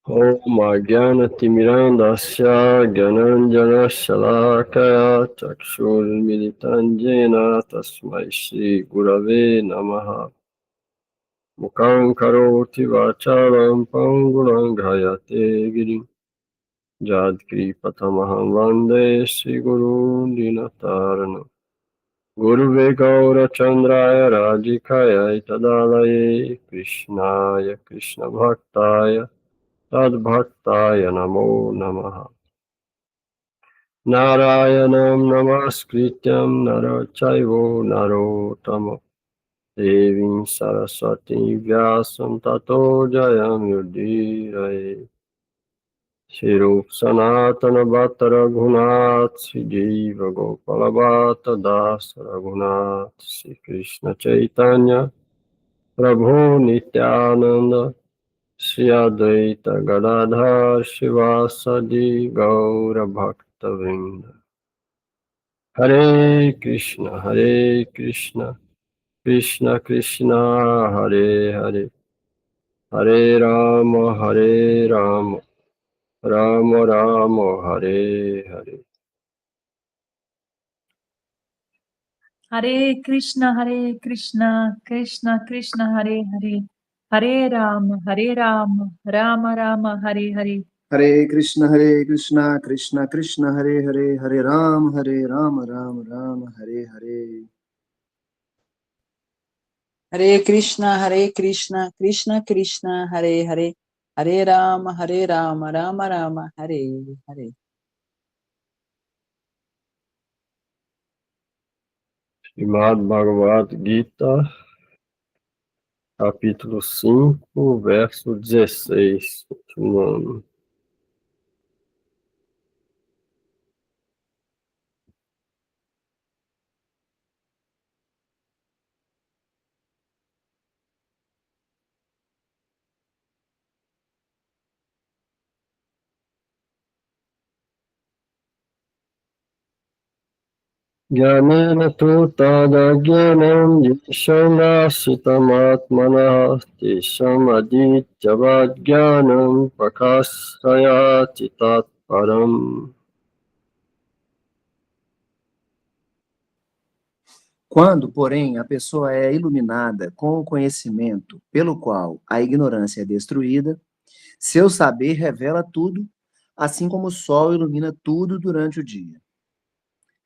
Om Ajnana-timirandasya Gyananjana-shalakaya Chakshurmilitanjena Tasmai Shri Gurave Namaha. Mukhaṁ karoti vacharam panguram ghayate girim Jadkripatamaham vande Shri Guru Dinataranam. Guruve Gaura Chandraya Radhikaya Tadalaye Krishnaya Krishna Bhaktaya Tadbhaktaya Namo Namaha. Narayanam Namaskrityam Narachaivo Narottama Devim Saraswati Vyasam Tato Jayam Yudhiraye Shirup Sanatana Bhatta Raghunath Jiva Gopala Bhatta Das Raghunath Sri Krishna Chaitanya Prabhu Nityananda Shri Advaita Gadadhar Shivasadi Gaura Bhakta Vrinda. Hare Krishna Krishna Krishna Hare Hare Hare Rama Rama Rama Hare Hare. Hare Krishna Krishna Krishna Hare Hare Hare Rama Rama Rama Hare Hare. Hare Krishna Krishna Krishna Hare Hare Hare Rama Rama Rama Hare Hare. Hare Krishna Krishna Krishna Hare Hare Hare Rama Rama Rama Hare Hare. Srimad Bhagavad Gita, capítulo 5, verso 16. Continuando. Jnanena tu tada jnanam yesham rasitamatmanah tesham adityavat jnanam prakasayati tatparam. Quando, porém, a pessoa é iluminada com o conhecimento pelo qual a ignorância é destruída, seu saber revela tudo, assim como o sol ilumina tudo durante o dia.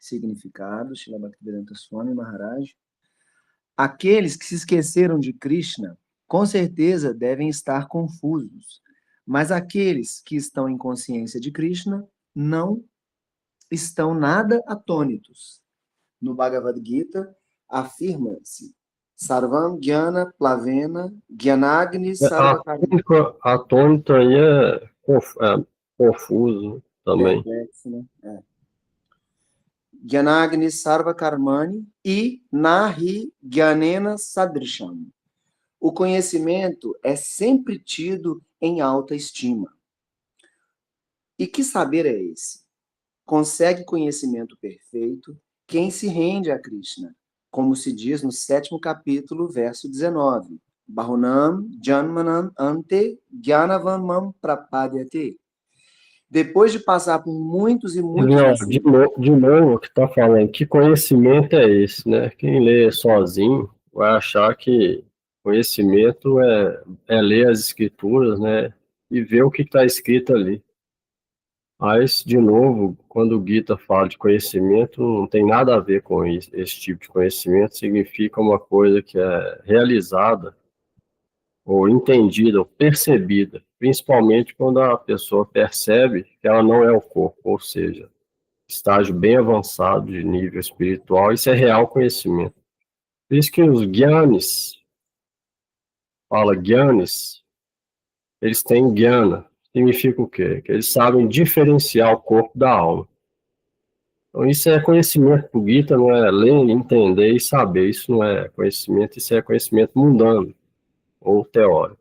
Significado, Srila Bhaktivedanta Swami Maharaj. Aqueles que se esqueceram de Krishna, com certeza devem estar confusos, mas aqueles que estão em consciência de Krishna não estão nada atônitos. No Bhagavad Gita, afirma-se Sarvam Jnana Plavena Jnanagni Sarvakarma. Atônito aí é confuso também. Perplexo, né? Jnanagni Sarvakarmani e Nahi Jnanena Sadrisham. O conhecimento é sempre tido em alta estima. E que saber é esse? Consegue conhecimento perfeito quem se rende a Krishna, como se diz no 7º capítulo, verso 19. Bahunam Janmanam Ante Jnanavanmam Prapadyate. Depois de passar por muitos e muitos... De novo, que está falando, que conhecimento é esse, né? Quem lê sozinho vai achar que conhecimento é ler as escrituras, né? E ver o que está escrito ali. Mas, de novo, quando o Gita fala de conhecimento, não tem nada a ver com isso. Esse tipo de conhecimento significa uma coisa que é realizada, ou entendida, ou percebida, principalmente quando a pessoa percebe que ela não é o corpo, ou seja, estágio bem avançado de nível espiritual, isso é real conhecimento. Por isso que os gyanis, eles têm jnana, significa o quê? Que eles sabem diferenciar o corpo da alma. Então isso é conhecimento para o Gita, não é ler, entender e saber, isso não é conhecimento, isso é conhecimento mundano, ou teórico.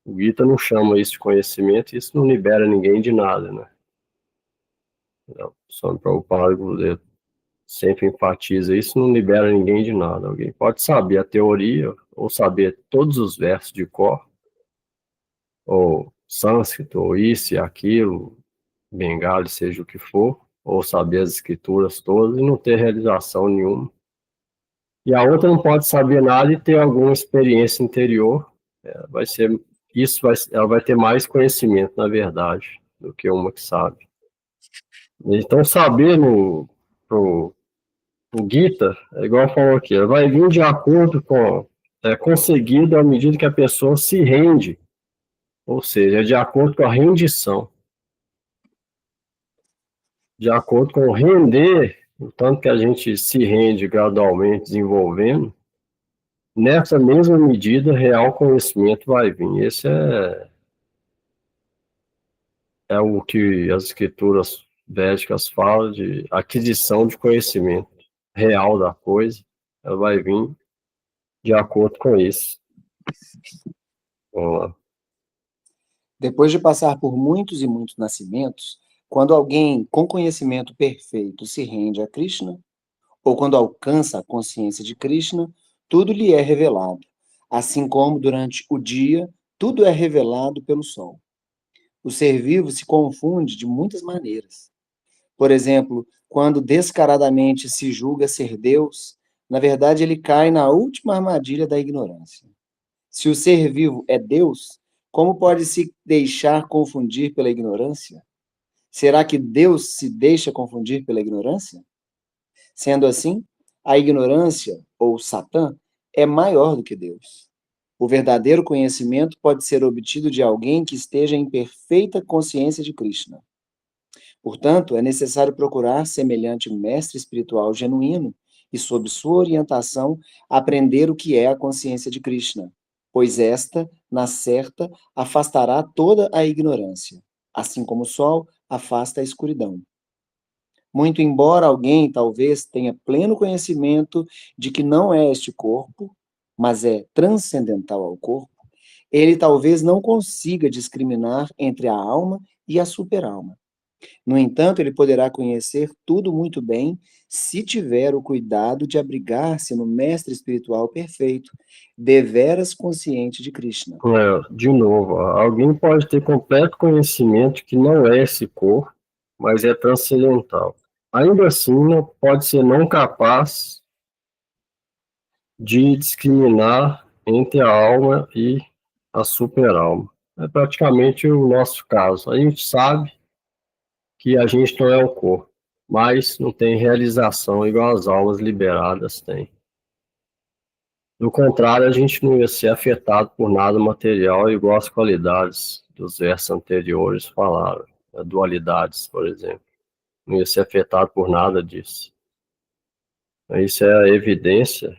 O Gita não chama isso de conhecimento, isso não libera ninguém de nada, né? O Swami Prabhupada sempre enfatiza isso, não libera ninguém de nada. Alguém pode saber a teoria, ou saber todos os versos de cor, ou sânscrito, ou isso e aquilo, Bengali, seja o que for, ou saber as escrituras todas e não ter realização nenhuma. E a outra não pode saber nada e ter alguma experiência interior, vai ser, ela vai ter mais conhecimento, na verdade, do que uma que sabe. Então, saber pro o Gita, é igual falou aqui, ela vai vir de acordo com, conseguido à medida que a pessoa se rende, ou seja, é de acordo com a rendição, de acordo com o render, o tanto que a gente se rende gradualmente desenvolvendo, nessa mesma medida, real conhecimento vai vir. Esse é o que as escrituras védicas falam de aquisição de conhecimento real da coisa, ela vai vir de acordo com isso. Vamos lá. Depois de passar por muitos e muitos nascimentos, quando alguém com conhecimento perfeito se rende a Krishna, ou quando alcança a consciência de Krishna, tudo lhe é revelado, assim como durante o dia tudo é revelado pelo sol. O ser vivo se confunde de muitas maneiras. Por exemplo, quando descaradamente se julga ser Deus, na verdade ele cai na última armadilha da ignorância. Se o ser vivo é Deus, como pode se deixar confundir pela ignorância? Será que Deus se deixa confundir pela ignorância? Sendo assim, a ignorância, ou Satã, é maior do que Deus. O verdadeiro conhecimento pode ser obtido de alguém que esteja em perfeita consciência de Krishna. Portanto, é necessário procurar semelhante mestre espiritual genuíno e, sob sua orientação, aprender o que é a consciência de Krishna, pois esta, na certa, afastará toda a ignorância, assim como o sol afasta a escuridão. Muito embora alguém talvez tenha pleno conhecimento de que não é este corpo, mas é transcendental ao corpo, ele talvez não consiga discriminar entre a alma e a superalma. No entanto, ele poderá conhecer tudo muito bem se tiver o cuidado de abrigar-se no mestre espiritual perfeito, deveras consciente de Krishna. De novo, alguém pode ter completo conhecimento que não é esse corpo, mas é transcendental. Ainda assim, pode ser não capaz de discriminar entre a alma e a superalma. É praticamente o nosso caso. A gente sabe que a gente não é o corpo, mas não tem realização igual as almas liberadas têm. Do contrário, a gente não ia ser afetado por nada material igual as qualidades dos versos anteriores falaram, dualidades, por exemplo. Não ia ser afetado por nada disso. Isso é a evidência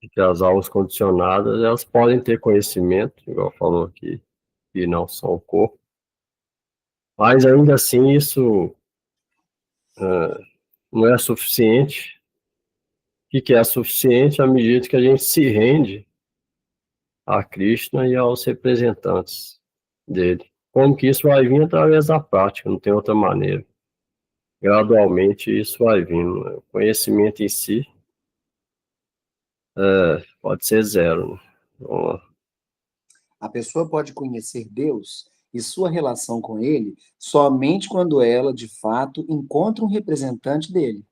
de que as almas condicionadas, elas podem ter conhecimento, igual falou aqui, que não são o corpo, mas ainda assim isso não é suficiente. O que é suficiente à medida que a gente se rende a Krishna e aos representantes dele. Como que isso vai vir através da prática, não tem outra maneira. Gradualmente isso vai vindo. Né? O conhecimento em si pode ser zero. Né? Então, A pessoa pode conhecer Deus e sua relação com Ele somente quando ela, de fato, encontra um representante dele.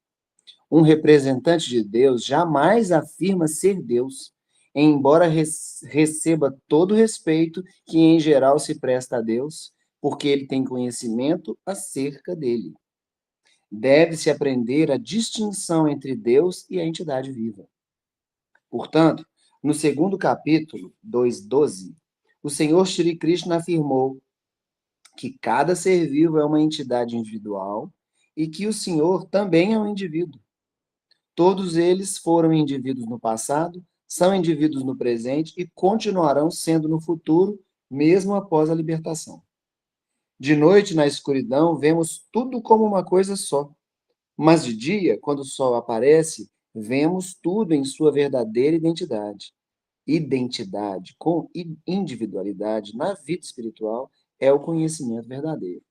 Um representante de Deus jamais afirma ser Deus, embora receba todo o respeito que, em geral, se presta a Deus, porque ele tem conhecimento acerca dele. Deve-se aprender a distinção entre Deus e a entidade viva. Portanto, no segundo capítulo, 2:12, o Senhor Shri Krishna afirmou que cada ser vivo é uma entidade individual e que o Senhor também é um indivíduo. Todos eles foram indivíduos no passado, são indivíduos no presente e continuarão sendo no futuro, mesmo após a libertação. De noite, na escuridão, vemos tudo como uma coisa só. Mas de dia, quando o sol aparece, vemos tudo em sua verdadeira identidade. Identidade com individualidade na vida espiritual é o conhecimento verdadeiro.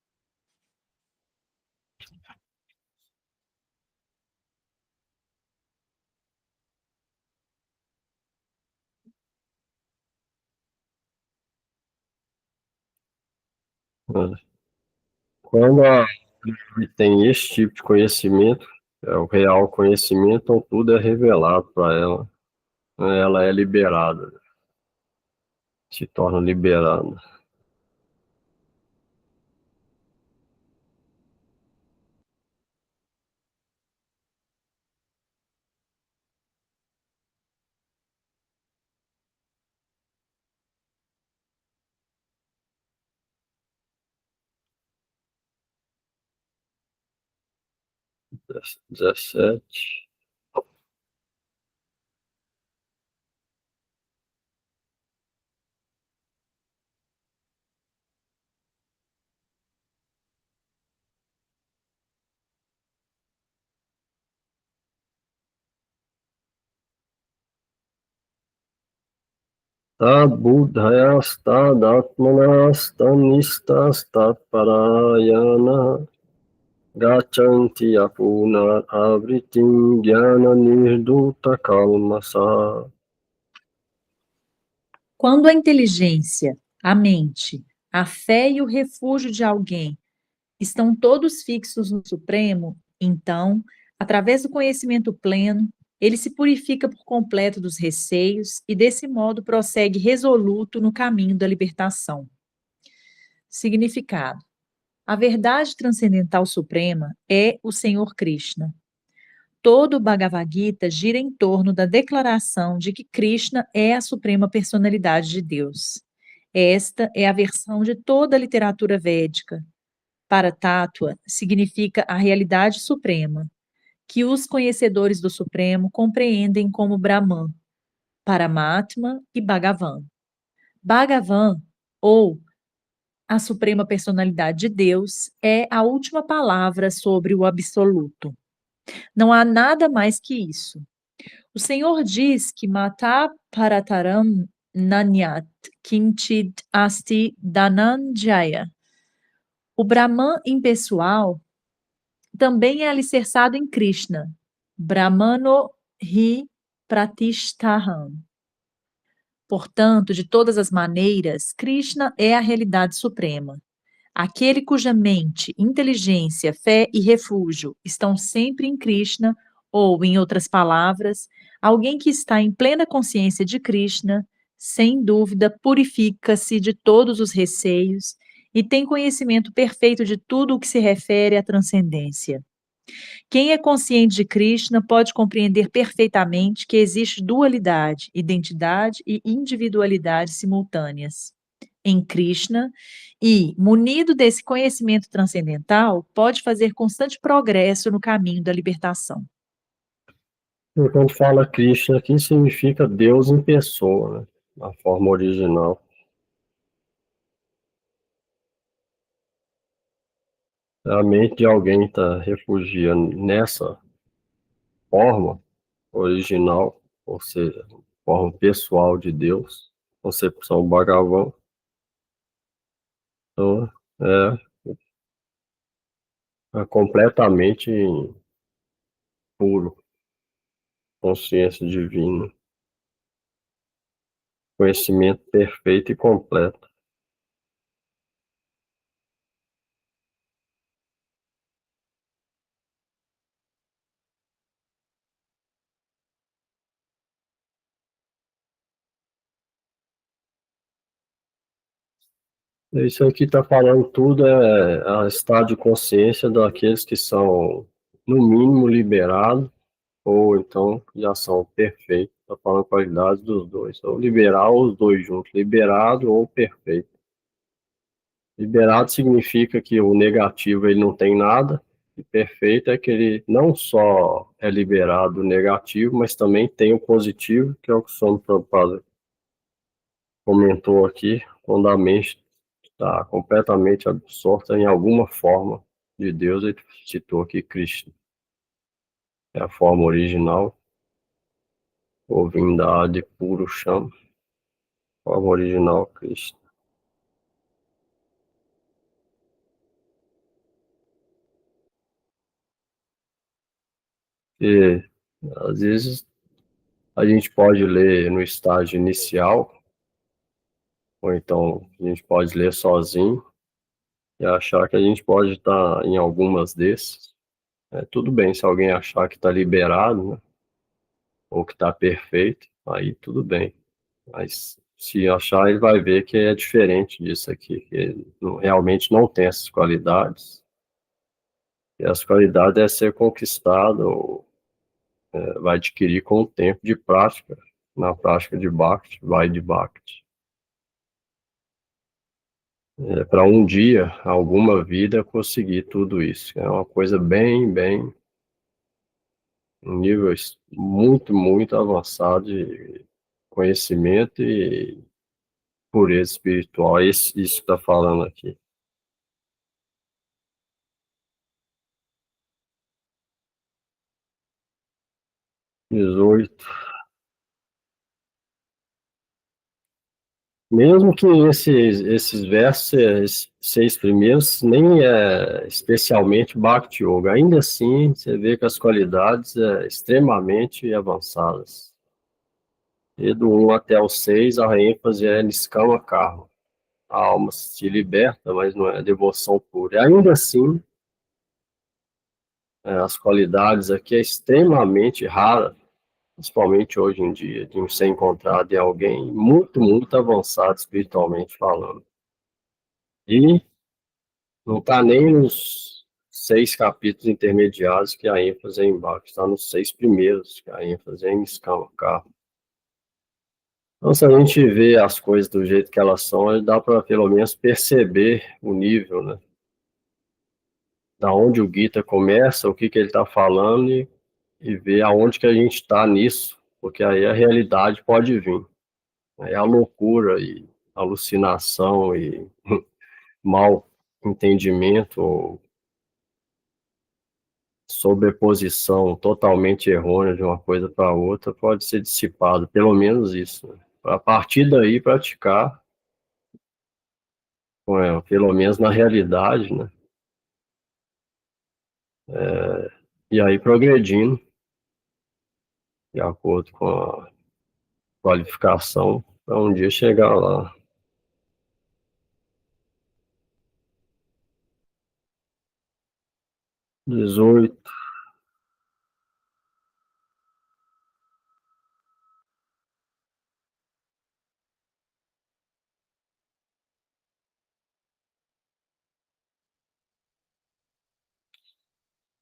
Quando ele tem esse tipo de conhecimento, é o real conhecimento, então tudo é revelado para ela. Ela é liberada, se torna liberada. Dezessete. Buddhayastadaatmanastanistastatparayana gachanti apunar avritim jnana nirduta kalmasa. Quando a inteligência, a mente, a fé e o refúgio de alguém estão todos fixos no Supremo, então, através do conhecimento pleno, ele se purifica por completo dos receios e, desse modo, prossegue resoluto no caminho da libertação. Significado: a verdade transcendental suprema é o Senhor Krishna. Todo o Bhagavad Gita gira em torno da declaração de que Krishna é a suprema personalidade de Deus. Esta é a versão de toda a literatura védica. Para Tattva, significa a realidade suprema, que os conhecedores do Supremo compreendem como Brahman, Paramatma e Bhagavan. Bhagavan, ou a suprema personalidade de Deus, é a última palavra sobre o absoluto. Não há nada mais que isso. O Senhor diz que Mata Parataram Nanyat Kinchid Asti Dhananjaya. O Brahman impessoal também é alicerçado em Krishna. Brahmano hi pratisthaham. Portanto, de todas as maneiras, Krishna é a realidade suprema. Aquele cuja mente, inteligência, fé e refúgio estão sempre em Krishna, ou, em outras palavras, alguém que está em plena consciência de Krishna, sem dúvida, purifica-se de todos os receios e tem conhecimento perfeito de tudo o que se refere à transcendência. Quem é consciente de Krishna pode compreender perfeitamente que existe dualidade, identidade e individualidade simultâneas em Krishna e, munido desse conhecimento transcendental, pode fazer constante progresso no caminho da libertação. E quando fala Krishna aqui, significa Deus em pessoa, né? Na forma original. A mente de alguém está refugiando nessa forma original, ou seja, forma pessoal de Deus, concepção Bhagavan. Então, é completamente puro, consciência divina, conhecimento perfeito e completo. Isso aqui está falando tudo a estado de consciência daqueles que são, no mínimo, liberados, ou então já são perfeitos. Está falando qualidade dos dois. Ou liberar os dois juntos, liberado ou perfeito. Liberado significa que o negativo ele não tem nada, e perfeito é que ele não só é liberado do negativo, mas também tem o positivo, que é o que o Swami Prabhupada comentou aqui, quando a mente está completamente absorta em alguma forma de Deus. Ele citou aqui Krishna, é a forma original, ou Vindade Purusham, forma original Krishna. E às vezes a gente pode ler no estágio inicial, ou então a gente pode ler sozinho, e achar que a gente pode estar em algumas desses. Tudo bem se alguém achar que está liberado, né? Ou que está perfeito, aí tudo bem. Mas se achar, ele vai ver que é diferente disso aqui, que ele realmente não tem essas qualidades. E as qualidades é ser conquistado, ou, vai adquirir com o tempo de prática, na prática de Bhakti, vai de Bhakti. Para um dia, alguma vida, conseguir tudo isso. É uma coisa bem, um nível muito, muito avançado de conhecimento e pureza espiritual. É isso que está falando aqui. 18. Mesmo que esses versos, esses 6 primeiros, nem é especialmente Bhakti Yoga, ainda assim você vê que as qualidades extremamente avançadas. E do 1 até o 6, a ênfase é Niskama Karma. A alma se liberta, mas não é devoção pura. E ainda assim, as qualidades aqui é extremamente rara, principalmente hoje em dia, de ser encontrado em alguém muito, muito avançado espiritualmente falando. E não está nem nos 6 capítulos intermediários que a ênfase é embaixo, está nos 6 primeiros que a ênfase é em Niskama Karma. Então, se a gente vê as coisas do jeito que elas são, dá para pelo menos perceber o nível, né? Da onde o Gita começa, o que ele está falando e ver aonde que a gente está nisso, porque aí a realidade pode vir. É a loucura e alucinação e mal entendimento ou sobreposição totalmente errônea de uma coisa para outra pode ser dissipado, pelo menos isso, né? A partir daí praticar, pelo menos na realidade, né? E aí progredindo de acordo com a qualificação para um dia chegar lá. 18.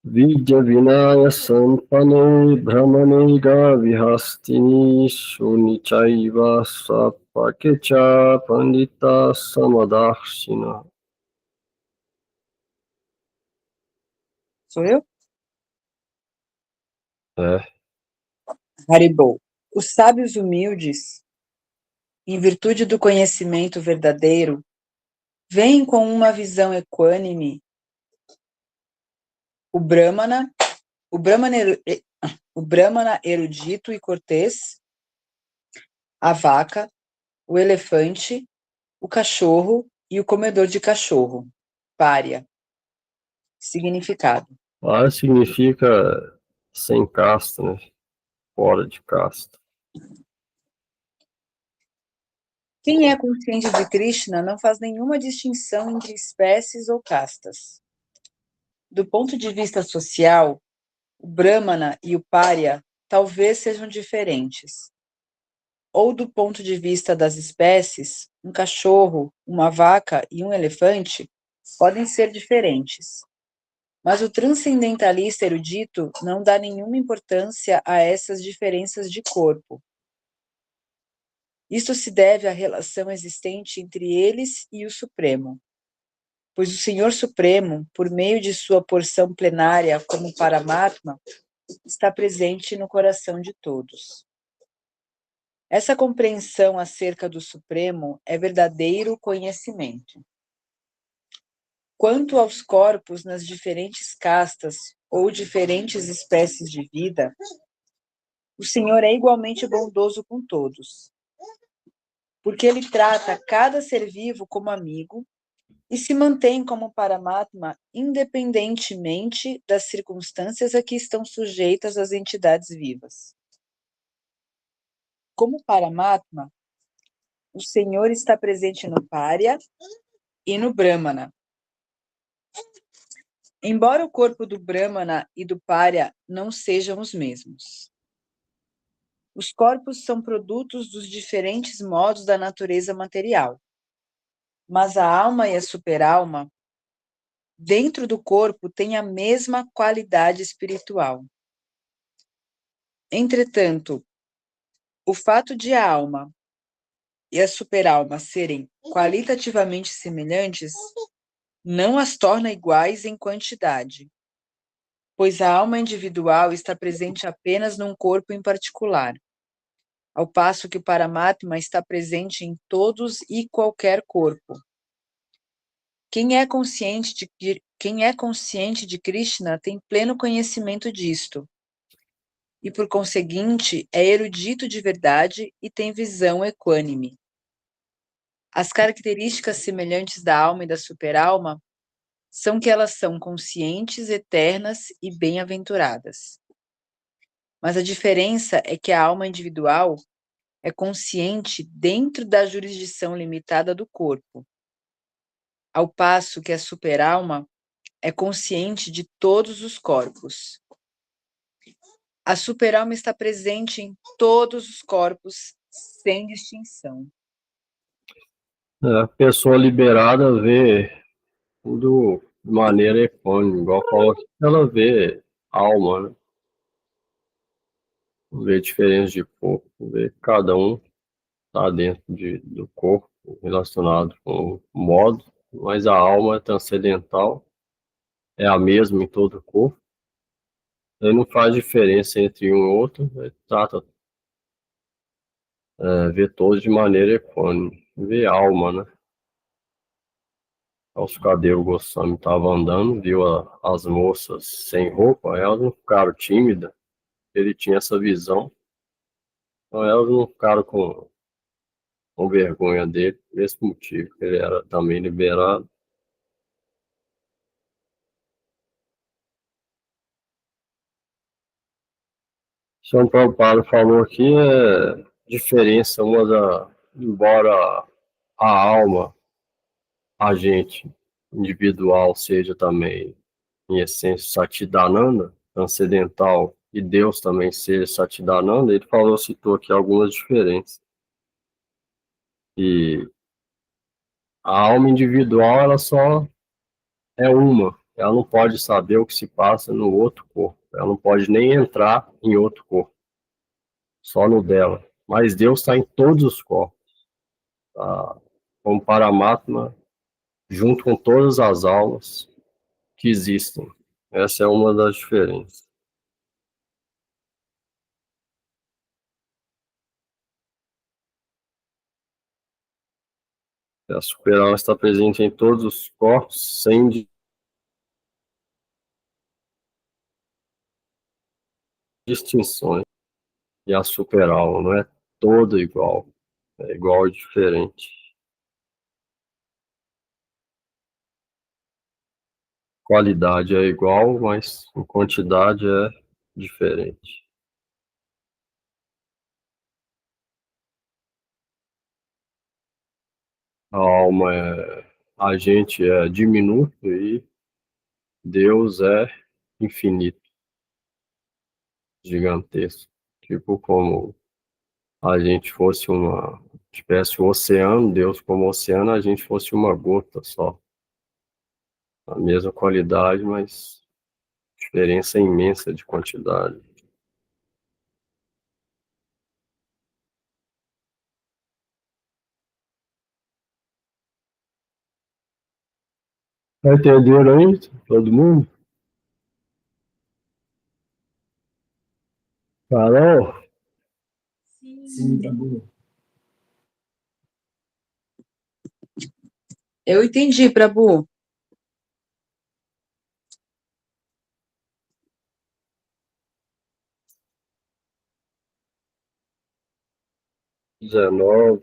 Vidya vinaya sampano brahmanega vihastini shunichaiva sapakecha pandita samadarshina. Sou eu? É, Haribol. Os sábios humildes, em virtude do conhecimento verdadeiro, veem com uma visão equânime o Brahmana, o Brahmana, o Brahmana erudito e cortês, a vaca, o elefante, o cachorro e o comedor de cachorro. Pária. Significado. Para significa sem casta, né? Fora de casta. Quem é consciente de Krishna não faz nenhuma distinção entre espécies ou castas. Do ponto de vista social, o Brahmana e o Pária talvez sejam diferentes. Ou do ponto de vista das espécies, um cachorro, uma vaca e um elefante podem ser diferentes. Mas o transcendentalista erudito não dá nenhuma importância a essas diferenças de corpo. Isto se deve à relação existente entre eles e o Supremo, pois o Senhor Supremo, por meio de sua porção plenária como Paramatma, está presente no coração de todos. Essa compreensão acerca do Supremo é verdadeiro conhecimento. Quanto aos corpos nas diferentes castas ou diferentes espécies de vida, o Senhor é igualmente bondoso com todos, porque ele trata cada ser vivo como amigo e se mantém como Paramatma independentemente das circunstâncias a que estão sujeitas as entidades vivas. Como Paramatma, o Senhor está presente no Párya e no Brahmana, Embora o corpo do Brahmana e do Párya não sejam os mesmos. Os corpos são produtos dos diferentes modos da natureza material. Mas a alma e a superalma, dentro do corpo, têm a mesma qualidade espiritual. Entretanto, o fato de a alma e a superalma serem qualitativamente semelhantes não as torna iguais em quantidade, pois a alma individual está presente apenas num corpo em particular, ao passo que o Paramatma está presente em todos e qualquer corpo. Quem é consciente de Krishna tem pleno conhecimento disto, e por conseguinte é erudito de verdade e tem visão equânime. As características semelhantes da alma e da superalma são que elas são conscientes, eternas e bem-aventuradas. Mas a diferença é que a alma individual é consciente dentro da jurisdição limitada do corpo, ao passo que a superalma é consciente de todos os corpos. A superalma está presente em todos os corpos, sem distinção. A pessoa liberada vê tudo de maneira equânime, igual falou aqui, ela vê alma, né? Vê diferença de corpo, vê que cada um está dentro do corpo, relacionado com o modo, mas a alma é transcendental, é a mesma em todo o corpo, aí não faz diferença entre um e outro, trata, vê todos de maneira equânime, vê alma, né? O Sukadeva Goswami estava andando, viu as moças sem roupa, elas não ficaram tímidas, ele tinha essa visão, então elas não ficaram com vergonha dele, por esse motivo, ele era também liberado. São Prabhupada falou aqui diferença embora a alma, a gente individual seja também, em essência, Satidananda, transcendental, e Deus também seja Satidananda, ele falou, citou aqui algumas diferenças. E a alma individual, ela só é uma, ela não pode saber o que se passa no outro corpo, ela não pode nem entrar em outro corpo, só no dela. Mas Deus está em todos os corpos, tá? Como Paramatma, junto com todas as almas que existem. Essa é uma das diferenças. A superalma está presente em todos os corpos, sem distinções. E a superalma não é toda igual, é igual e diferente. Qualidade é igual, mas em quantidade é diferente. A alma a gente é diminuto e Deus é infinito, gigantesco. Tipo como a gente fosse tivesse um oceano, Deus como oceano, a gente fosse uma gota só. A mesma qualidade, mas diferença imensa de quantidade. Entenderam aí, todo mundo? Carol? Sim, tá bom. Eu entendi, Prabhu. XIX.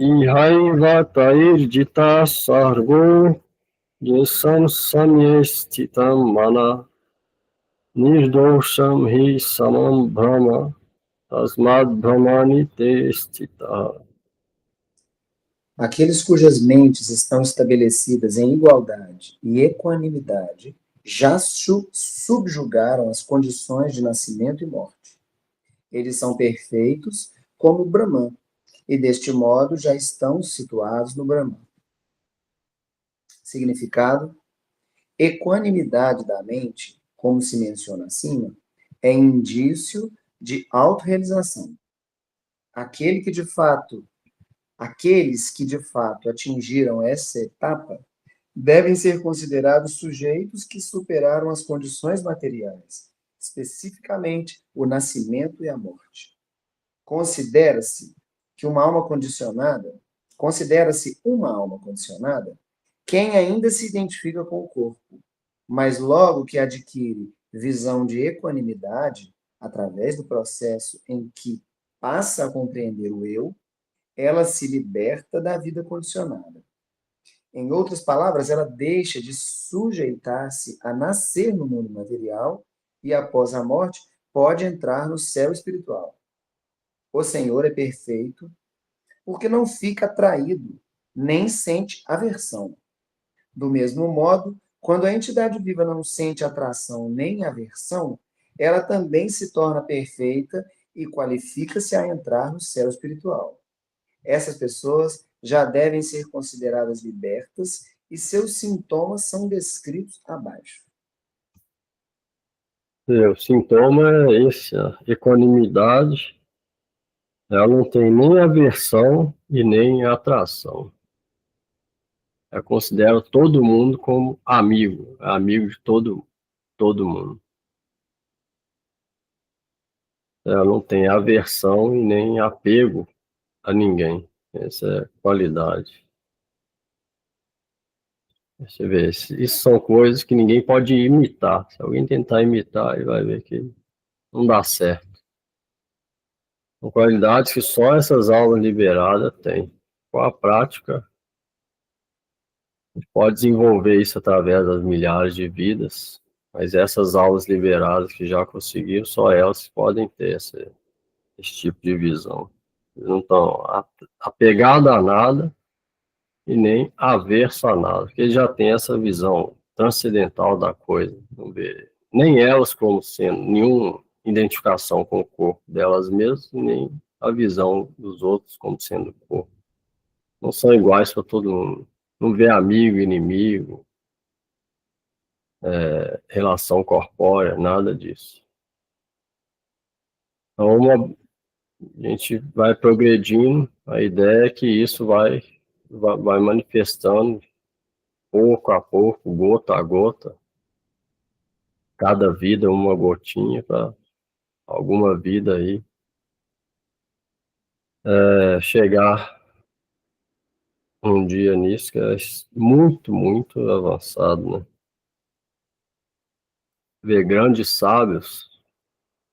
Ihaivatairdita sargo yesam samyestitam mana nirdosham hi samam brahma tasmad brahmani te stita. Aqueles cujas mentes estão estabelecidas em igualdade e equanimidade já subjugaram as condições de nascimento e morte. Eles são perfeitos como o Brahman, e deste modo já estão situados no Brahman. Significado: equanimidade da mente, como se menciona acima, é indício de autorrealização. Aqueles que de fato atingiram essa etapa devem ser considerados sujeitos que superaram as condições materiais, especificamente o nascimento e a morte. Considera-se uma alma condicionada quem ainda se identifica com o corpo, mas logo que adquire visão de equanimidade, através do processo em que passa a compreender o eu, ela se liberta da vida condicionada. Em outras palavras, ela deixa de sujeitar-se a nascer no mundo material e, após a morte, pode entrar no céu espiritual. O Senhor é perfeito porque não fica atraído, nem sente aversão. Do mesmo modo, quando a entidade viva não sente atração nem aversão, ela também se torna perfeita e qualifica-se a entrar no céu espiritual. Essas pessoas já devem ser consideradas libertas e seus sintomas são descritos abaixo. O sintoma é esse, a equanimidade. Ela não tem nem aversão e nem atração. Ela considera todo mundo como amigo, amigo de todo mundo. Ela não tem aversão e nem apego a ninguém. Essa é a qualidade. Você vê, isso são coisas que ninguém pode imitar. Se alguém tentar imitar, ele vai ver que não dá certo. São qualidades que só essas aulas liberadas têm. Com a prática, a gente pode desenvolver isso através das milhares de vidas, mas essas aulas liberadas que já conseguiram, só elas podem ter esse tipo de visão. Eles não estão apegados a nada e nem averso a nada, porque eles já têm essa visão transcendental da coisa. Não vê nem elas como sendo nenhuma identificação com o corpo delas mesmas, nem a visão dos outros como sendo o corpo. Não são iguais para todo mundo. Não vê amigo, inimigo, relação corpórea, nada disso. Então, a gente vai progredindo, a ideia é que isso vai manifestando pouco a pouco, gota a gota, cada vida uma gotinha para alguma vida aí chegar um dia nisso que é muito, muito avançado, né? Ver grandes sábios,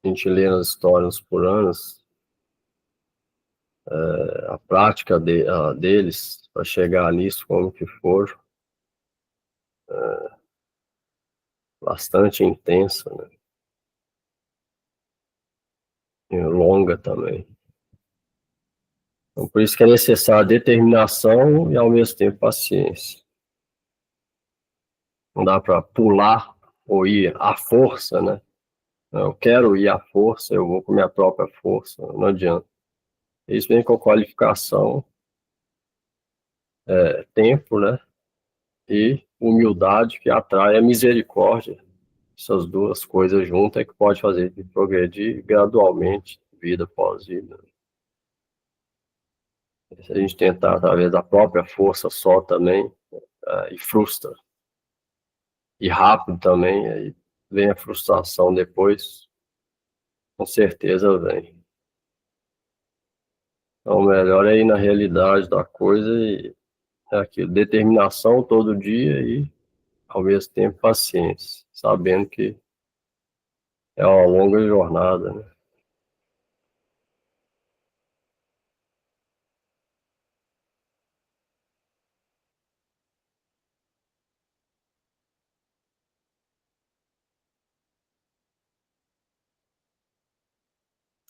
a gente lê nas histórias puranas, a prática deles para chegar nisso, como que for, bastante intensa, né? E longa também. Então, por isso que é necessário determinação e, ao mesmo tempo, paciência. Não dá para pular ou ir à força, né? Eu quero ir à força, eu vou com minha própria força, não adianta. Isso vem com qualificação, tempo, né? E humildade que atrai a misericórdia. Essas duas coisas juntas é que pode fazer de progredir gradualmente, vida após vida. Se a gente tentar através da própria força só também, e frustra. E rápido também, aí vem a frustração depois, com certeza vem. Então, o melhor é ir na realidade da coisa e aquilo, determinação todo dia e, ao mesmo tempo, paciência, sabendo que é uma longa jornada, né?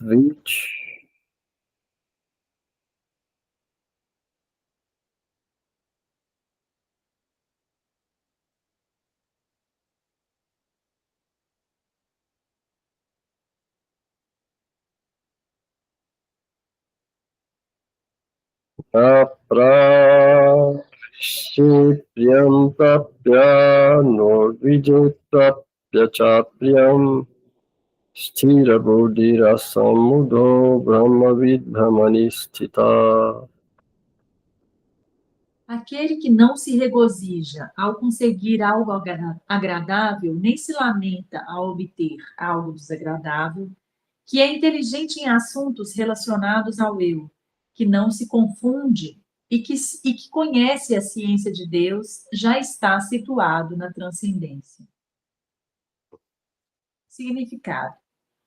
20. Aprashipriyam prapya norvijitapya chapriyam stira buddhira samudho brahmavid brahmanistita. Aquele que não se regozija ao conseguir algo agradável, nem se lamenta ao obter algo desagradável, que é inteligente em assuntos relacionados ao eu, que não se confunde e que conhece a ciência de Deus, já está situado na transcendência. Significado.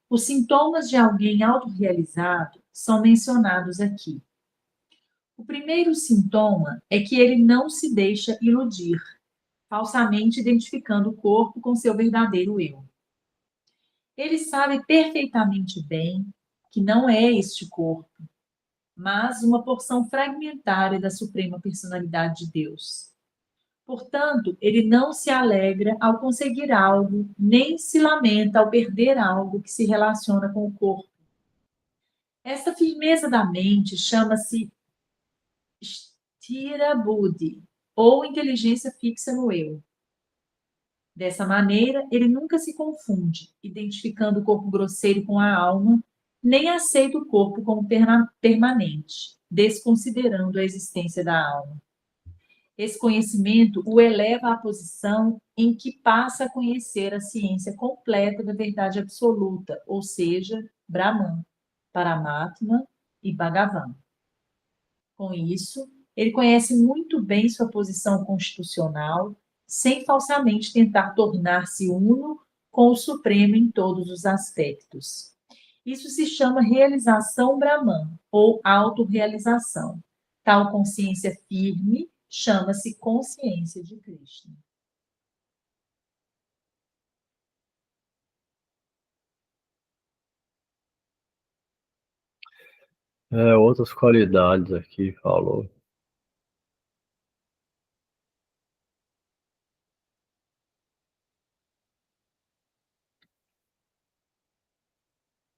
Os sintomas de alguém autorrealizado são mencionados aqui. O primeiro sintoma é que ele não se deixa iludir, falsamente identificando o corpo com seu verdadeiro eu. Ele sabe perfeitamente bem que não é este corpo, mas uma porção fragmentária da Suprema Personalidade de Deus. Portanto, ele não se alegra ao conseguir algo, nem se lamenta ao perder algo que se relaciona com o corpo. Esta firmeza da mente chama-se Sthira Buddhi, ou inteligência fixa no eu. Dessa maneira, ele nunca se confunde, identificando o corpo grosseiro com a alma, nem aceita o corpo como permanente, desconsiderando a existência da alma. Esse conhecimento o eleva à posição em que passa a conhecer a ciência completa da verdade absoluta, ou seja, Brahman, Paramatma e Bhagavan. Com isso, ele conhece muito bem sua posição constitucional, sem falsamente tentar tornar-se uno com o Supremo em todos os aspectos. Isso se chama realização Brahman, ou autorrealização. Tal consciência firme chama-se consciência de Krishna. Outras qualidades aqui, falou.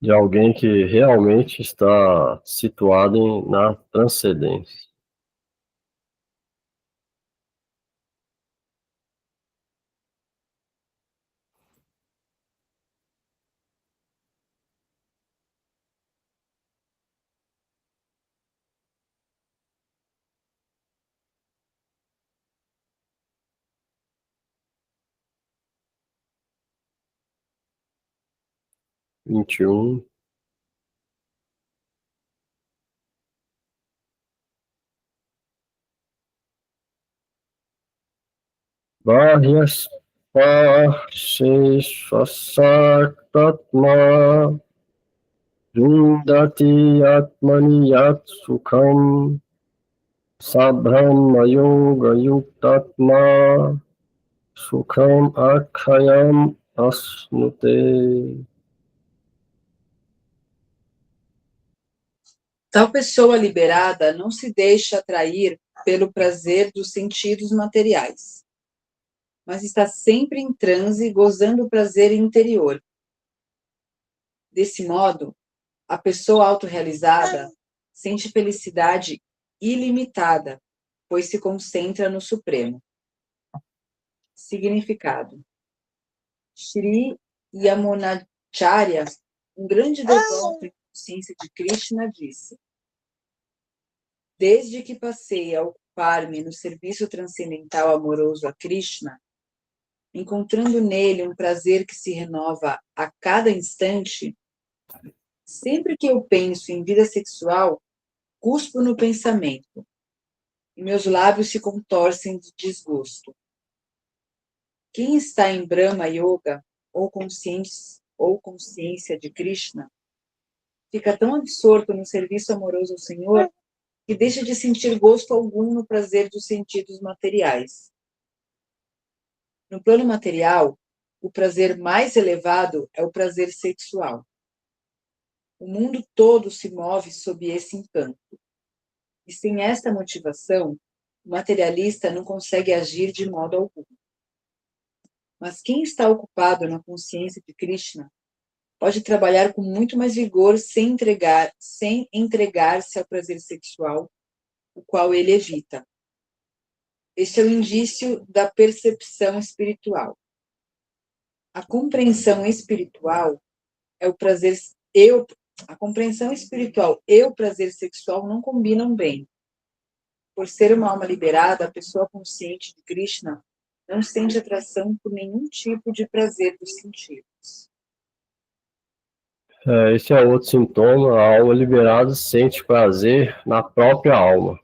De alguém que realmente está situado na transcendência. Vinte e um. Báhyas Pasheshvasatatma Vindati Atmani Yat Sukham Sabhrama Yoga Yuktatma Sukham Akhayam Asnute. Tal pessoa liberada não se deixa atrair pelo prazer dos sentidos materiais, mas está sempre em transe, gozando o prazer interior. Desse modo, a pessoa autorrealizada sente felicidade ilimitada, pois se concentra no Supremo. Significado. Shri Yamunacharya, um grande devoto em consciência de Krishna, disse: desde que passei a ocupar-me no serviço transcendental amoroso a Krishna, encontrando nele um prazer que se renova a cada instante, sempre que eu penso em vida sexual, cuspo no pensamento, e meus lábios se contorcem de desgosto. Quem está em Brahma Yoga, ou consciência de Krishna, fica tão absorto no serviço amoroso ao Senhor que deixa de sentir gosto algum no prazer dos sentidos materiais. No plano material, o prazer mais elevado é o prazer sexual. O mundo todo se move sob esse encanto. E sem esta motivação, o materialista não consegue agir de modo algum. Mas quem está ocupado na consciência de Krishna pode trabalhar com muito mais vigor sem entregar-se ao prazer sexual, o qual ele evita. Este é o indício da percepção espiritual. A compreensão espiritual e o prazer sexual não combinam bem. Por ser uma alma liberada, a pessoa consciente de Krishna não sente atração por nenhum tipo de prazer dos sentidos. Esse é outro sintoma. A alma liberada sente prazer na própria alma.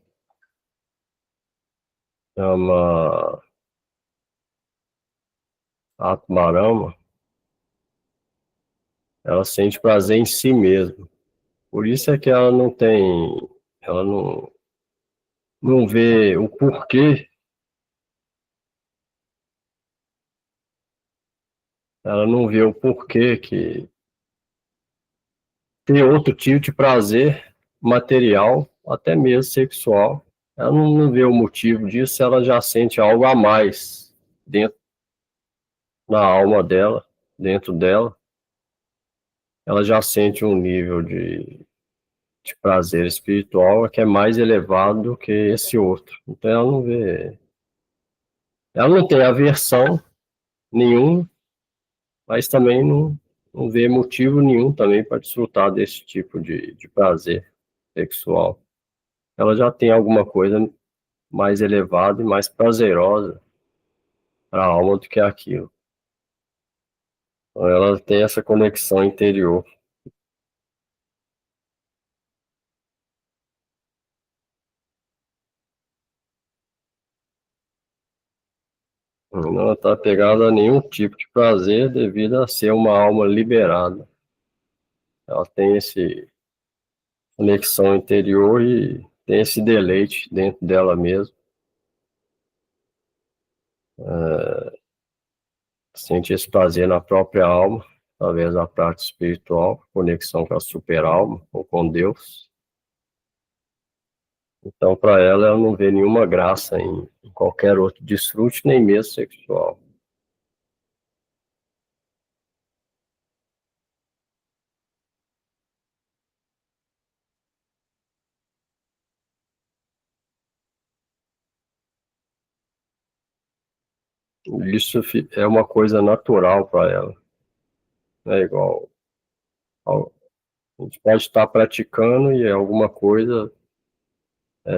Chama Atmarama. Ela sente prazer em si mesma. Por isso é que ela não vê o porquê. Ela não vê o porquê que tem outro tipo de prazer material, até mesmo sexual. Ela não vê o motivo disso, ela já sente algo a mais dentro da alma dela, dentro dela. Ela já sente um nível de prazer espiritual que é mais elevado do que esse outro. Então ela não tem aversão nenhum, mas também não vê motivo nenhum também para desfrutar desse tipo de prazer sexual. Ela já tem alguma coisa mais elevada e mais prazerosa para a alma do que aquilo. Então, ela tem essa conexão interior. Não está pegada a nenhum tipo de prazer devido a ser uma alma liberada. Ela tem esse conexão interior e tem esse deleite dentro dela mesma. Sente esse prazer na própria alma, através da prática espiritual, conexão com a super-alma ou com Deus. Então, para ela não vê nenhuma graça em qualquer outro desfrute, nem mesmo sexual. Isso é uma coisa natural para ela. É igual. A gente pode estar praticando e alguma coisa,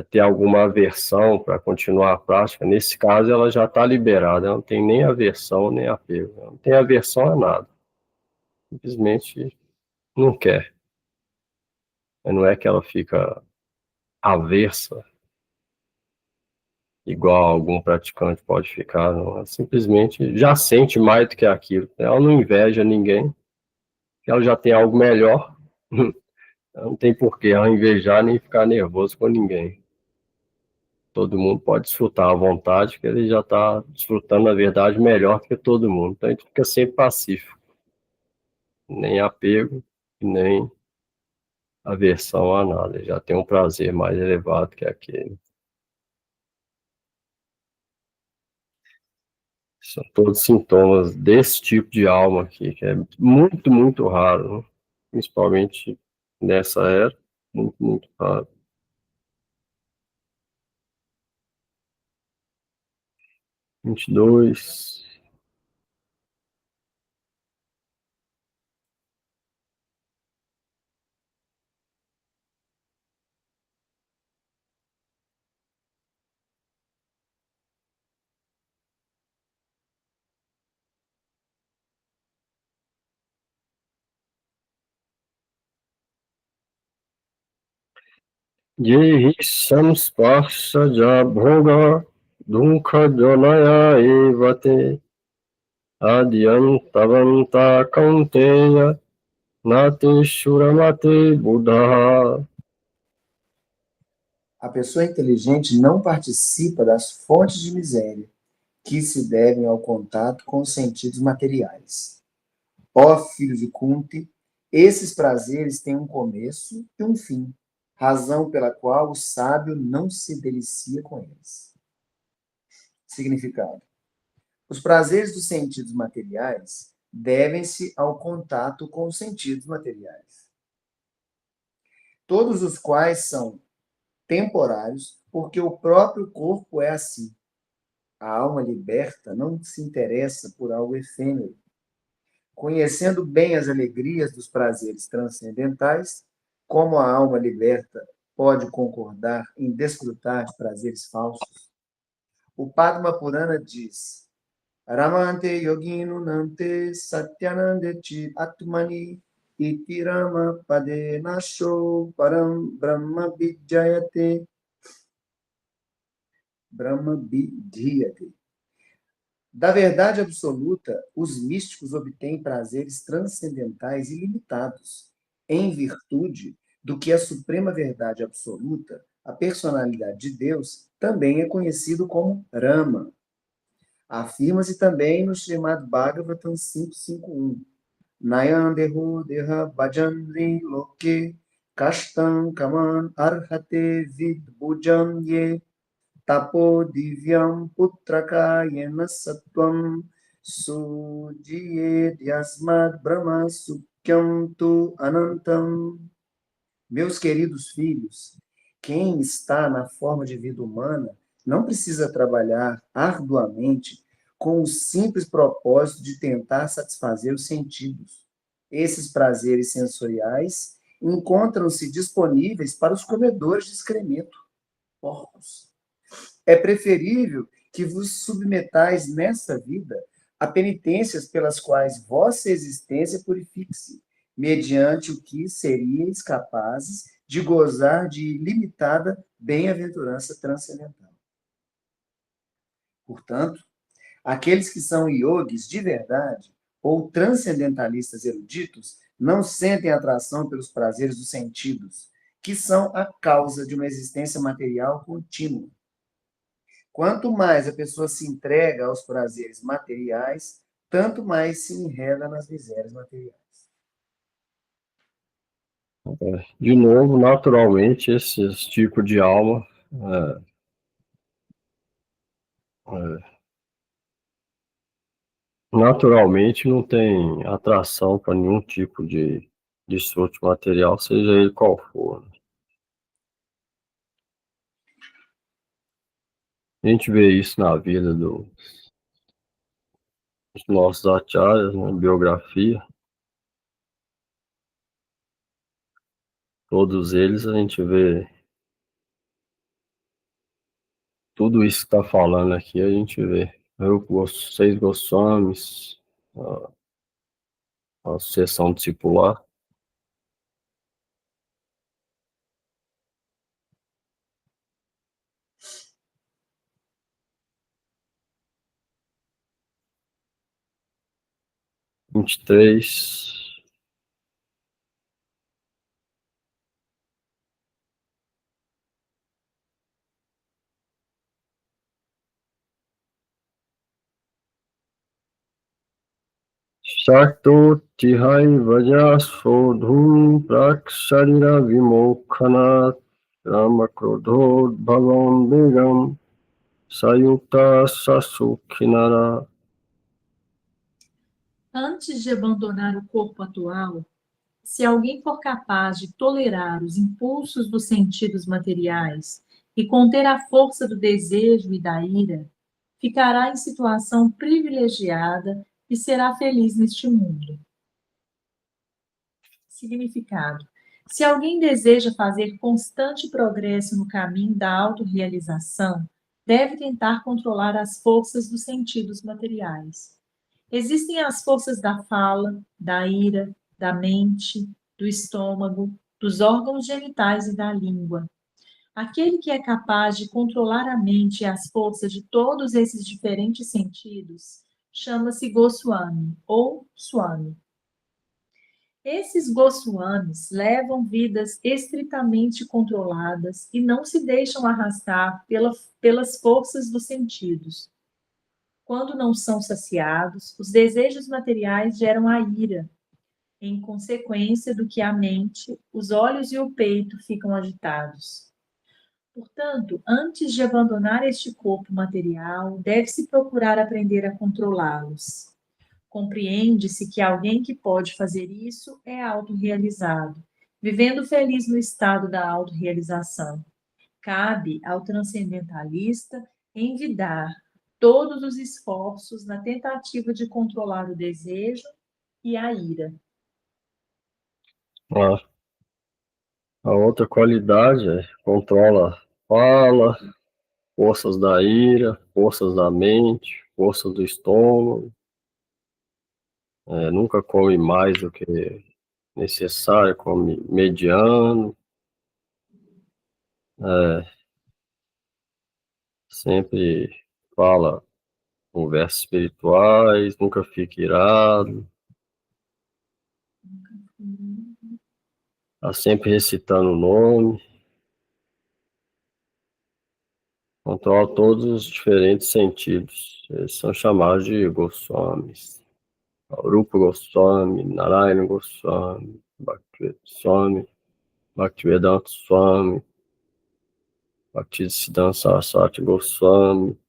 ter alguma aversão para continuar a prática. Nesse caso, ela já está liberada, ela não tem nem aversão nem apego. Ela não tem aversão a nada. Simplesmente não quer. Não é que ela fica aversa, igual algum praticante pode ficar, não. Ela simplesmente já sente mais do que aquilo. Ela não inveja ninguém, ela já tem algo melhor. Ela não tem porquê ela invejar nem ficar nervoso com ninguém. Todo mundo pode desfrutar à vontade, que ele já está desfrutando, na verdade, melhor que todo mundo. Então, a gente fica sempre pacífico. Nem apego, nem aversão a nada. Ele já tem um prazer mais elevado que aquele. São todos sintomas desse tipo de alma aqui, que é muito, muito raro, né? Principalmente nessa era, muito, muito raro. 22. Yehi samsparshaja bhoga dukkha janaya evate adhyantavanta kaunteya nate shuramate buddha. A pessoa inteligente não participa das fontes de miséria que se devem ao contato com os sentidos materiais. Ó filho de Kunti, Esses prazeres têm um começo e um fim, razão pela qual o sábio não se delicia com eles. Significado. Os prazeres dos sentidos materiais devem-se ao contato com os sentidos materiais, todos os quais são temporários, porque o próprio corpo é assim. A alma liberta não se interessa por algo efêmero. Conhecendo bem as alegrias dos prazeres transcendentais, como a alma liberta pode concordar em desfrutar de prazeres falsos? O Padma Purana diz: Ramante yoginu nante satyanandeti atmani iti rama padenasho param brahma vidyayate. Brahma vidhyate. Da verdade absoluta, os místicos obtêm prazeres transcendentais ilimitados, em virtude do que a suprema verdade absoluta, a personalidade de Deus, também é conhecido como Rama. Afirma-se também no Srimad Bhagavatam 5.5.1. Nayandeho deha bhajanri loke kashtam kaman arhate vidbhujan ye tapo divyam putraka yena sattvam sujiyed yasmad brahma sukyam tu anantam. Meus queridos filhos, quem está na forma de vida humana não precisa trabalhar arduamente com o simples propósito de tentar satisfazer os sentidos. Esses prazeres sensoriais encontram-se disponíveis para os comedores de excremento, porcos. É preferível que vos submetais nessa vida a penitências pelas quais vossa existência purifique-se, mediante o que seríeis capazes de gozar de ilimitada bem-aventurança transcendental. Portanto, aqueles que são yogis de verdade ou transcendentalistas eruditos não sentem atração pelos prazeres dos sentidos, que são a causa de uma existência material contínua. Quanto mais a pessoa se entrega aos prazeres materiais, tanto mais se enreda nas misérias materiais. De novo, naturalmente, esse tipo de alma naturalmente não tem atração para nenhum tipo de desfrute material, seja ele qual for. A gente vê isso na vida dos nossos acharyas, né, biografia. Todos eles a gente vê tudo isso que está falando aqui, a gente vê. Os 6 Goswamis, a sucessão discipular. Vinte e três. Shakto Tihai Vajasvo Dhum Prak Sharira Vimokhanat Ramakrodho Bhavam Begam Sayukta Sasukhinara. Antes de abandonar o corpo atual, se alguém for capaz de tolerar os impulsos dos sentidos materiais e conter a força do desejo e da ira, ficará em situação privilegiada e será feliz neste mundo. Significado: se alguém deseja fazer constante progresso no caminho da autorrealização, deve tentar controlar as forças dos sentidos materiais. Existem as forças da fala, da ira, da mente, do estômago, dos órgãos genitais e da língua. Aquele que é capaz de controlar a mente e as forças de todos esses diferentes sentidos chama-se Goswami ou Swami. Esses Goswamis levam vidas estritamente controladas e não se deixam arrastar pelas forças dos sentidos. Quando não são saciados, os desejos materiais geram a ira. em consequência do que a mente, os olhos e o peito ficam agitados. Portanto, antes de abandonar este corpo material, deve-se procurar aprender a controlá-los. Compreende-se que alguém que pode fazer isso é autorrealizado, vivendo feliz no estado da autorrealização. Cabe ao transcendentalista envidar todos os esforços na tentativa de controlar o desejo e a ira. Ah, a outra qualidade é controla a fala, forças da ira, forças da mente, forças do estômago. Nunca come mais do que necessário, come mediano. Sempre fala conversas espirituais, nunca fica irado. Está sempre recitando o nome. Controla todos os diferentes sentidos. Eles são chamados de Goswamis. Rupa Goswami, Narayana Goswami, Bhaktivedanta Swami, Bhaktisiddhanta Saraswati Goswami.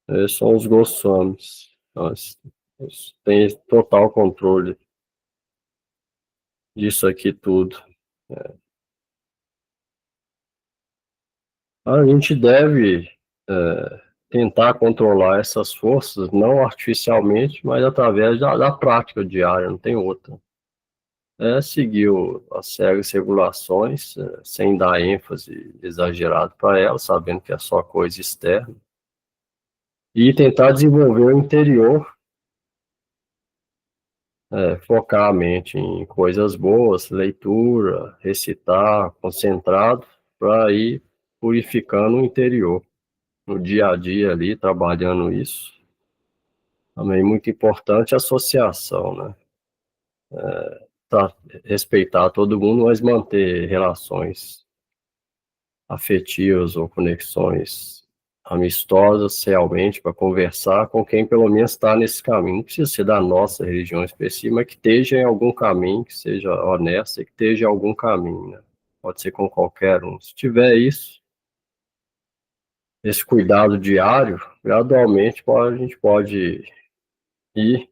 Esses são os Goswamis. Então, eles têm total controle disso aqui tudo. A gente deve tentar controlar essas forças, não artificialmente, mas através da prática diária, não tem outra. Seguir as regras e regulações, sem dar ênfase exagerado para elas, sabendo que é só coisa externa. E tentar desenvolver o interior, focar a mente em coisas boas, leitura, recitar, concentrado, para ir purificando o interior. No dia a dia ali, trabalhando isso. Também muito importante a associação, né? Respeitar todo mundo, mas manter relações afetivas ou conexões amistosas realmente para conversar com quem pelo menos está nesse caminho. Não precisa ser da nossa religião específica, mas que esteja em algum caminho, que seja honesta e que esteja em algum caminho, né? Pode ser com qualquer um. Se tiver isso, esse cuidado diário, gradualmente a gente pode ir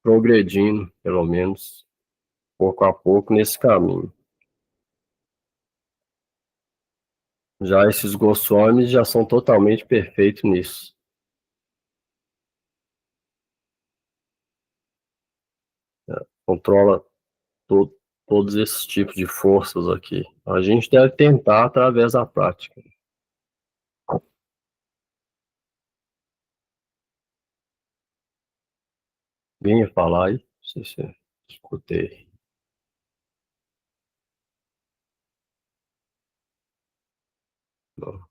progredindo, pelo menos, pouco a pouco, nesse caminho. Já esses Goswamis já são totalmente perfeitos nisso. Controla todos esses tipos de forças aqui. A gente deve tentar através da prática. Vinha falar aí? Não sei se eu escutei. Não.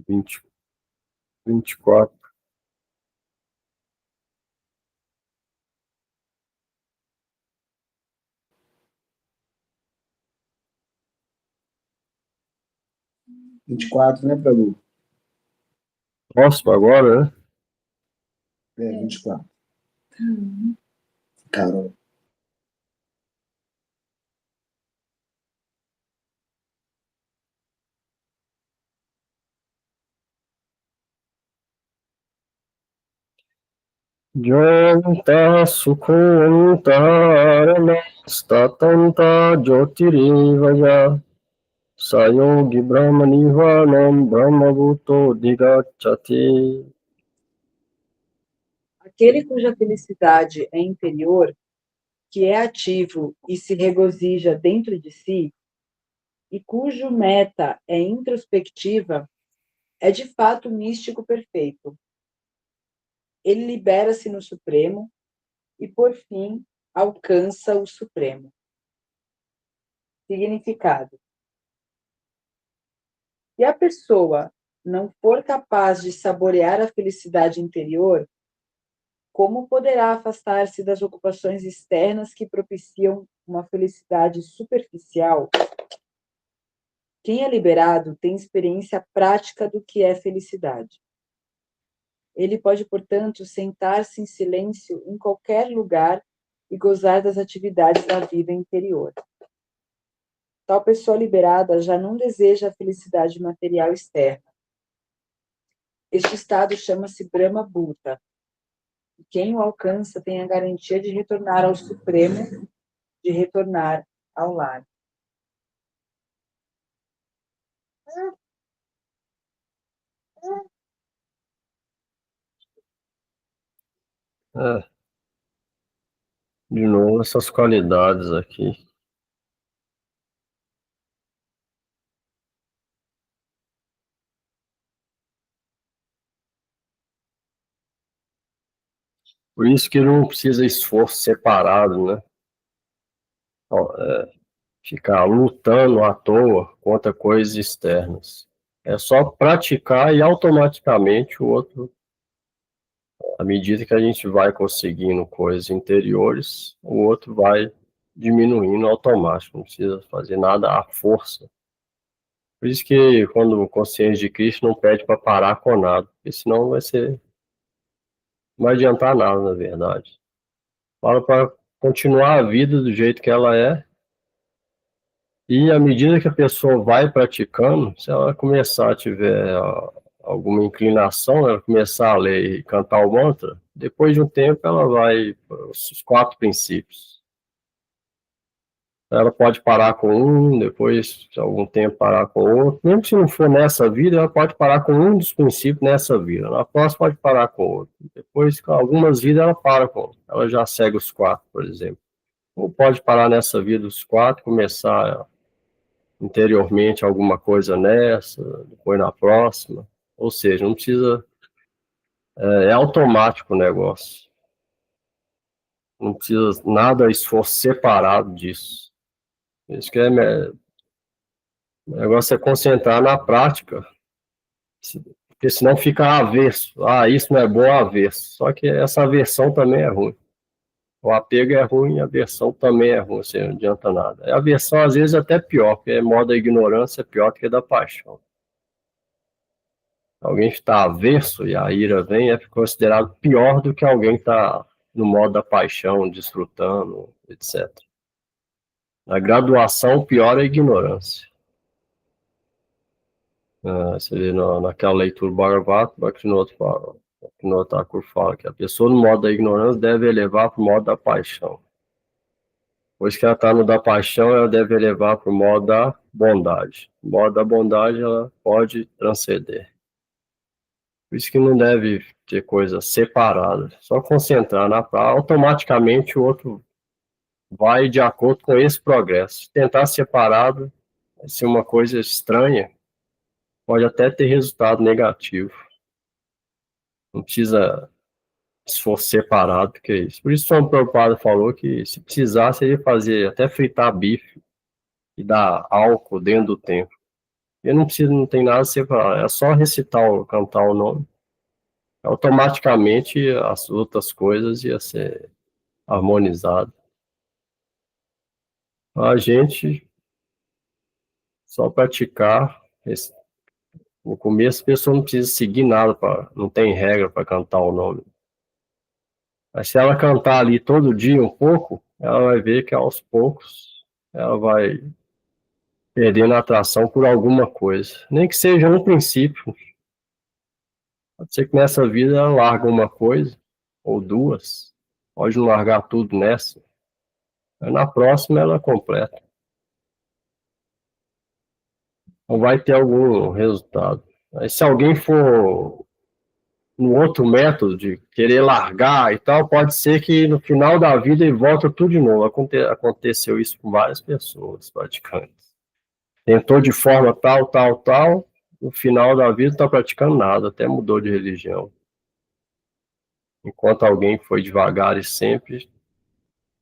20, 24. (24), né, Prabhu? Próximo agora, né? 24. Carol. Janta Sukhuntara Statanta Jyotirivaya Sayogi Brahma Nivanam Brahma Bhuto Digacchati. Aquele cuja felicidade é interior, que é ativo e se regozija dentro de si, e cujo meta é introspectiva, é de fato místico perfeito. Ele libera-se no Supremo e, por fim, alcança o Supremo. Significado: se a pessoa não for capaz de saborear a felicidade interior, como poderá afastar-se das ocupações externas que propiciam uma felicidade superficial? Quem é liberado tem experiência prática do que é felicidade. Ele pode, portanto, sentar-se em silêncio em qualquer lugar e gozar das atividades da vida interior. Tal pessoa liberada já não deseja a felicidade material externa. Este estado chama-se Brahma Bhuta. Quem o alcança tem a garantia de retornar ao Supremo, de retornar ao lar. É, de novo, essas qualidades aqui. Por isso que não precisa esforço separado, né? Ó, ficar lutando à toa contra coisas externas. É só praticar e automaticamente o outro, à medida que a gente vai conseguindo coisas interiores, o outro vai diminuindo automático, não precisa fazer nada à força. Por isso que quando o consciência de Cristo não pede para parar com nada, porque senão não vai adiantar nada, na verdade. Fala para continuar a vida do jeito que ela é, e à medida que a pessoa vai praticando, se ela começar a tiver alguma inclinação, ela começar a ler e cantar o mantra, depois de um tempo ela vai para os 4 princípios. Ela pode parar com um, depois de algum tempo parar com outro. Mesmo se não for nessa vida, ela pode parar com um dos princípios nessa vida. Na próxima pode parar com outro. Depois, com algumas vidas, ela para com. Ela já segue os 4, por exemplo. Ou pode parar nessa vida os 4, começar interiormente alguma coisa nessa, depois na próxima. Ou seja, não precisa. É automático o negócio. Não precisa nada esforço separado disso. Isso que o negócio é concentrar na prática, porque senão fica avesso. Ah, isso não é bom, avesso. Só que essa aversão também é ruim. O apego é ruim, a aversão também é ruim, assim, não adianta nada. A aversão, às vezes, é até pior, porque é modo da ignorância, é pior do que da paixão. Alguém que está avesso e a ira vem é considerado pior do que alguém que está no modo da paixão, desfrutando, etc. Na graduação, pior é a ignorância. Você vê naquela leitura Bhagavata, Bhaktivinoda Thakur fala que a pessoa no modo da ignorância deve elevar para o modo da paixão. Pois que ela está no da paixão, ela deve elevar para o modo da bondade. O modo da bondade, ela pode transcender. Por isso que não deve ter coisa separada. Só concentrar na prática, automaticamente o outro vai de acordo com esse progresso. Tentar separado vai ser uma coisa estranha, pode até ter resultado negativo. Não precisa se for separado, porque é isso. Por isso o Swami Prabhupada falou que se precisasse ele fazer até fritar bife e dar álcool dentro do templo. Ele não precisa, não tem nada separado, é só recitar, cantar o nome. Automaticamente as outras coisas iam ser harmonizadas. A gente só praticar. No começo a pessoa não precisa seguir nada, não tem regra para cantar o nome. Mas se ela cantar ali todo dia um pouco, ela vai ver que aos poucos ela vai perdendo a atração por alguma coisa. Nem que seja um princípio. Pode ser que nessa vida ela larga uma coisa, ou duas. Pode não largar tudo nessa. Mas na próxima ela completa. Não vai ter algum resultado. Mas se alguém for no outro método de querer largar e tal, pode ser que no final da vida ele volta tudo de novo. Aconteceu isso com várias pessoas, praticamente. Tentou de forma tal, tal, tal, no final da vida não está praticando nada, até mudou de religião. Enquanto alguém foi devagar e sempre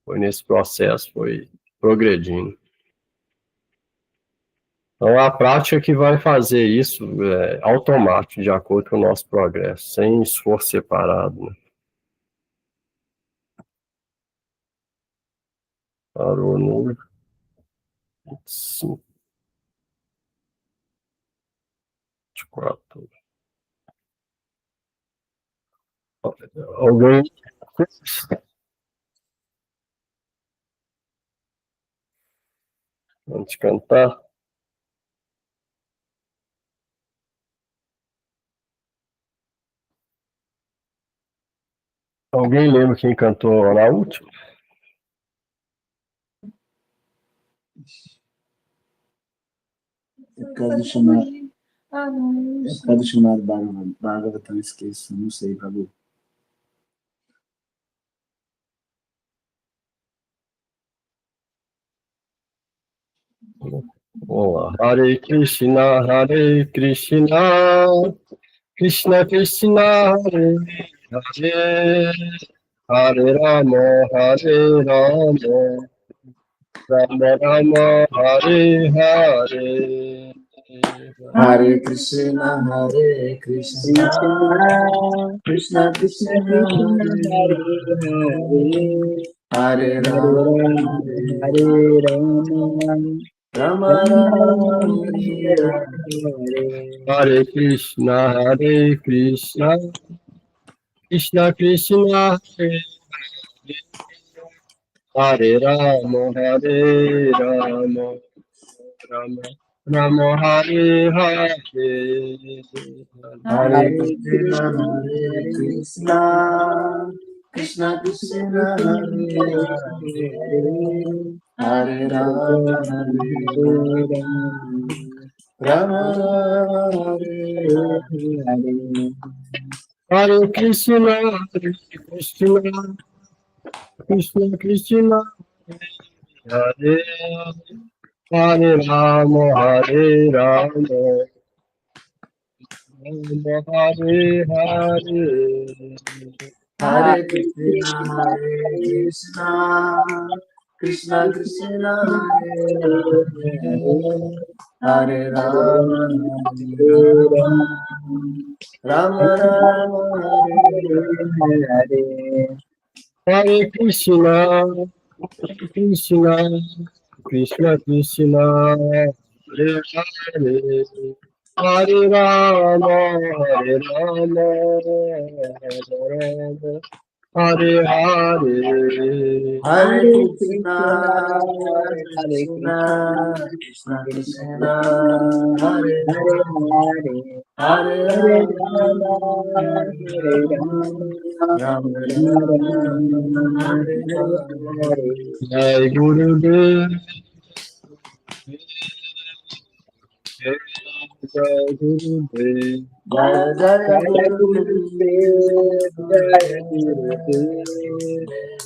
foi nesse processo, foi progredindo. Então, a prática que vai fazer isso automático, de acordo com o nosso progresso, sem esforço separado. Né? Parou no 5, 4. Alguém antes de cantar? Alguém lembra quem cantou na última? É por causa do chamado. não. É por causa do chamado Bhagavatam, esqueço, não sei, Prabhu. Vamos lá. Hare Krishna, Krishna Krishna, Hare, Hare Rama, Rama Rama, Hare Hare. Hare Krishna, Krishna Krishna, Hare Rama, Rama Rama, Hare Krishna, Krishna Krishna, Hare Rama, Rama Rama, Hare Hare. Hare Krishna, Krishna Krishna, Hare Rama, Rama Rama, Hare Krishna, Krishna Krishna, Hare Hare Rama, Hare Rama, Hare Hare. Hare Krishna, Krishna Krishna, Hare Rama, Rama Rama, Hare Krishna, Krishna Krishna Krishna, Hare Hare, Hare Rama, Hare Rama, Hare Hare. Hare Krishna, Krishna Krishna, Hare Hare, Hare Rama, Rama Rama, Hare Hare. Jai Gurudev, Jai Gurudev, Jaya Jaya Gurudev,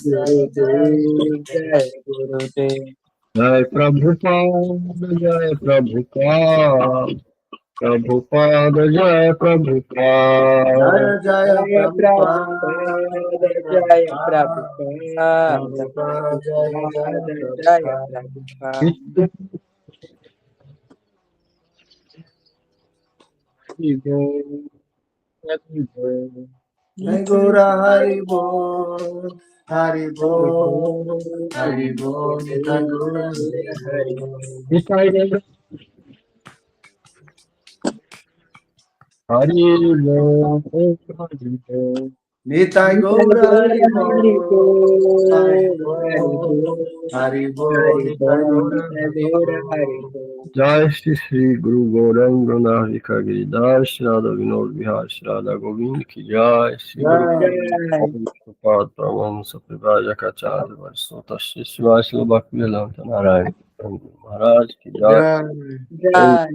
Jaya Gurudev, Jai Prabhupada, Jai Prabhupada, Prabhupada, Jai Prabhupada. Jaya Prabhupada, Jaya Prabhupada, Prabhupada, Jaya Jaya Prabhupada. Prabhupada. Jai Gora Hari Bol, Hari Bol, Hari Bol, Jai Gora Hari Bol. Nitai Gora Hari Bol, Hari Bol, Hari Bol, Nitai Gora Hari Bol. Jai Shri Guru Gauranga Navika Giridhar Shri Radha Vinod Vihar Shri Radha Govind Ki Jai Shri Guru Prabhupada Paramahamsa Prabhupada Kacharya Vaishnava Shri Srivastava Bhaktivedanta Narayana Maharaj Ki Jai Jai.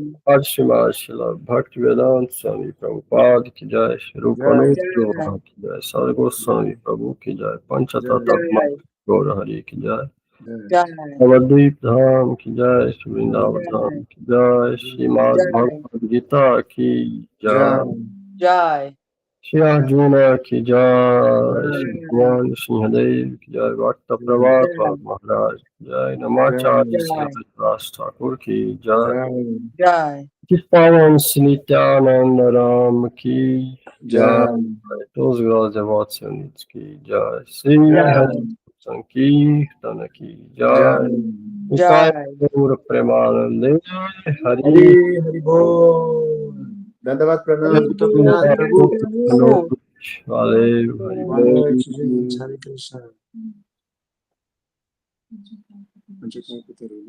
Shri Srila Bhaktivedanta Swami Prabhupada Ki Jai Shri Rupanutara Ki Jai Sadhu Goswami Prabhu Ki Jai Panchatattva Gaura Hari Ki Jai Jai. Nabadwip धाम की जय, श्री वृंदावन धाम की जय, श्रीमद् भगवद गीता की जय, Jai. श्री अर्जुन की जय, श्री भगवान सिंहदेव की जय, भक्त प्रभात महाराज की जय, नमाचार्य श्रीदास ठाकुर की जय, Jai. पावन नित्यानंद राम की जय, तुलसीदास देवात्सनित की जय, श्री हरि संकीर्तन की जय, Jai. गौर प्रेमानंदे Hari Hari Bol. Dandavat Pranam, muito obrigado, Prabhu. noite. Valeu. Boa noite, gente. Hare Krishna. Onde é que eu terei?